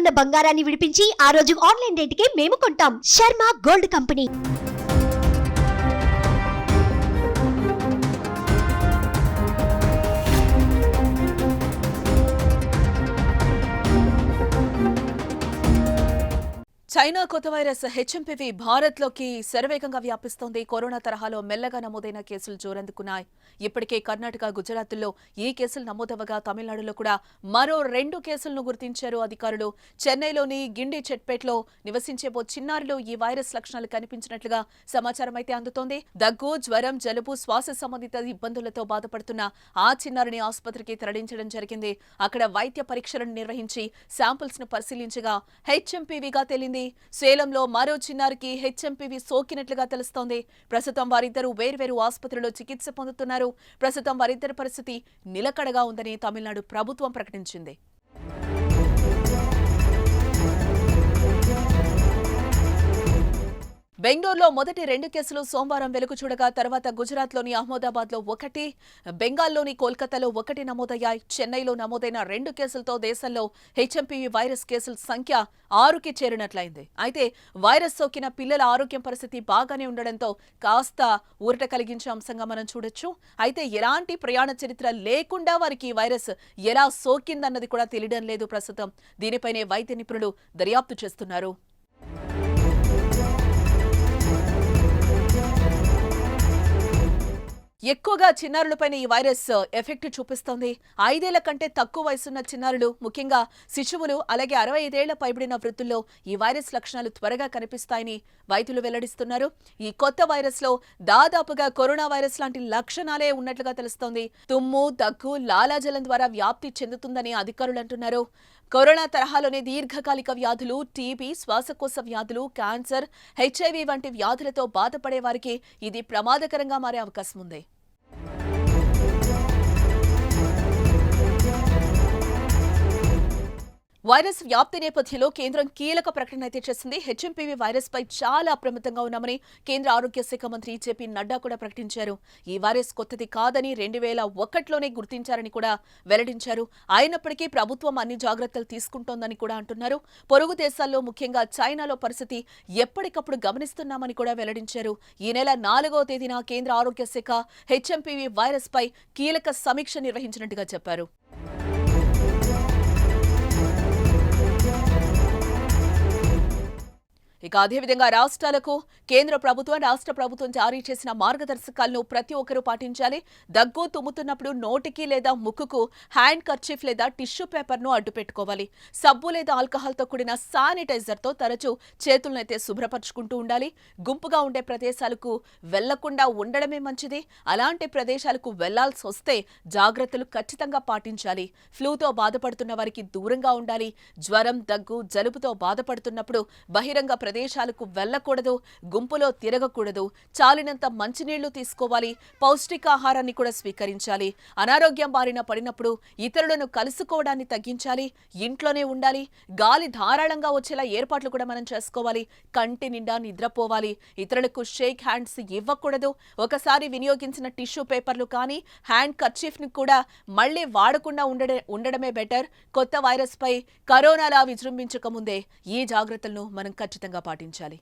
ఉన్న బంగారాన్ని విడిపించి ఆ రోజు ఆన్లైన్ రేటుకే మేము కొంటాం. Sharma gold company. చైనా కొత్త వైరస్ హెచ్ఎంపీవీ భారత్లోకి శరవేగంగా వ్యాపిస్తోంది. కరోనా తరహాలో మెల్లగా నమోదైన కేసులు జోరందుకున్నాయి. ఇప్పటికే కర్ణాటక, గుజరాత్లో ఈ కేసులు నమోదవగా తమిళనాడులో కూడా మరో 2 కేసులను గుర్తించారు అధికారులు. చెన్నైలోని గిండి చెట్పేట్లో నివసించే ఓ చిన్నారిలో ఈ వైరస్ లక్షణాలు కనిపించినట్లుగా సమాచారం అయితే అందుతోంది. దగ్గు, జ్వరం, జలుబు, శ్వాస సంబంధిత ఇబ్బందులతో బాధపడుతున్న ఆ చిన్నారిని ఆసుపత్రికి తరలించడం జరిగింది. అక్కడ వైద్య పరీక్షలను నిర్వహించి శాంపిల్స్ ను పరిశీలించగా హెచ్ఎంపీవీగా తేలింది. సేలంలో మరో చిన్నారికి హెచ్ఎంపీవీ సోకినట్లుగా తెలుస్తోంది. ప్రస్తుతం వారిద్దరూ వేర్వేరు ఆసుపత్రిలో చికిత్స పొందుతున్నారు. ప్రస్తుతం వారిద్దరి పరిస్థితి నిలకడగా ఉందని తమిళనాడు ప్రభుత్వం ప్రకటించింది. బెంగళూరులో మొదటి 2 కేసులు సోమవారం వెలుగు చూడగా తర్వాత గుజరాత్లోని అహ్మదాబాద్లో 1, బెంగాల్లోని కోల్కతాలో 1 నమోదయ్యాయి. చెన్నైలో నమోదైన 2 కేసులతో దేశంలో హెచ్ఎంపీవీ వైరస్ కేసుల సంఖ్య 6కి చేరినట్లయింది. అయితే వైరస్ సోకిన పిల్లల ఆరోగ్యం పరిస్థితి బాగానే ఉండడంతో కాస్త ఊరట కలిగించే అంశంగా మనం చూడొచ్చు. అయితే ఎలాంటి ప్రయాణ చరిత్ర లేకుండా వారికి ఈ వైరస్ ఎలా సోకిందన్నది కూడా తెలియడం లేదు ప్రస్తుతం. దీనిపైనే వైద్య నిపుణులు దర్యాప్తు చేస్తున్నారు. ఎక్కువగా చిన్నారులపైన ఈ వైరస్ ఎఫెక్ట్ చూపిస్తోంది. 5 ఏళ్ల కంటే తక్కువ వయసున్న చిన్నారులు, ముఖ్యంగా శిశువులు, అలాగే 65 ఏళ్ల పైబడిన వృద్ధుల్లో ఈ వైరస్ లక్షణాలు త్వరగా కనిపిస్తాయని వైద్యులు వెల్లడిస్తున్నారు. ఈ కొత్త వైరస్ లో దాదాపుగా కరోనా వైరస్ లాంటి లక్షణాలే ఉన్నట్లుగా తెలుస్తోంది. తుమ్ము, దగ్గు, లాలాజలం ద్వారా వ్యాప్తి చెందుతుందని అధికారులు అంటున్నారు. కరోనా తరహాలోనే దీర్ఘకాలిక వ్యాధులు, టీబీ, శ్వాసకోశ వ్యాధులు, క్యాన్సర్, హెచ్ఐవీ వంటి వ్యాధులతో బాధపడే వారికి ఇది ప్రమాదకరంగా మారే అవకాశం ఉంది. వైరస్ వ్యాప్తి నేపథ్యంలో కేంద్రం కీలక ప్రకటన అయితే చేసింది. హెచ్ఎంపీవీ వైరస్ పై చాలా అప్రమత్తంగా ఉన్నామని కేంద్ర ఆరోగ్య శాఖ మంత్రి జేపీ నడ్డా కూడా ప్రకటించారు. ఈ వైరస్ కొత్తది కాదని 2001లోనే గుర్తించారని కూడా వెల్లడించారు. అయినప్పటికీ ప్రభుత్వం అన్ని జాగ్రత్తలు తీసుకుంటోందని కూడా అంటున్నారు. పొరుగు దేశాల్లో, ముఖ్యంగా చైనాలో పరిస్థితి ఎప్పటికప్పుడు గమనిస్తున్నామని కూడా వెల్లడించారు. ఈ నెల 4వ తేదీన కేంద్ర ఆరోగ్య శాఖ హెచ్ఎంపీవీ వైరస్ పై కీలక సమీక్ష నిర్వహించినట్టుగా చెప్పారు. ఇక అదేవిధంగా రాష్ట్రాలకు కేంద్ర ప్రభుత్వం, రాష్ట్ర ప్రభుత్వం జారీ చేసిన మార్గదర్శకాలను ప్రతి ఒక్కరూ పాటించాలి. దగ్గు, తుమ్ముతున్నప్పుడు నోటికి లేదా ముక్కుకు హ్యాండ్ కర్చీఫ్ లేదా టిష్యూ పేపర్ను అడ్డు పెట్టుకోవాలి. సబ్బు లేదా ఆల్కహాల్తో కూడిన శానిటైజర్తో తరచూ చేతులనైతే శుభ్రపరచుకుంటూ ఉండాలి. గుంపుగా ఉండే ప్రదేశాలకు వెళ్లకుండా ఉండడమే మంచిది. అలాంటి ప్రదేశాలకు వెళ్లాల్సి వస్తే జాగ్రత్తలు ఖచ్చితంగా పాటించాలి. ఫ్లూతో బాధపడుతున్న వారికి దూరంగా ఉండాలి. జ్వరం, దగ్గు, జలుబుతో బాధపడుతున్నప్పుడు బహిరంగ ప్రదేశాలకు వెళ్లకూడదు. గుంపులో తిరగకూడదు. చాలినంత మంచినీళ్లు తీసుకోవాలి. పౌష్టికాహారాన్ని కూడా స్వీకరించాలి. అనారోగ్యం బారిన పడినప్పుడు ఇతరులను కలుసుకోవడాన్ని తగ్గించాలి. ఇంట్లోనే ఉండాలి. గాలి ధారాళంగా వచ్చేలా ఏర్పాట్లు కూడా మనం చేసుకోవాలి. కంటి నిండా నిద్రపోవాలి. ఇతరులకు షేక్ హ్యాండ్స్ ఇవ్వకూడదు. ఒకసారి వినియోగించిన టిష్యూ పేపర్లు కానీ హ్యాండ్ కర్చీఫ్ ని కూడా మళ్లీ వాడకుండా ఉండడమే బెటర్. కొత్త వైరస్ పై కరోనాలా విజృంభించక ముందే ఈ జాగ్రత్తలను మనం ఖచ్చితంగా పాటించాలి.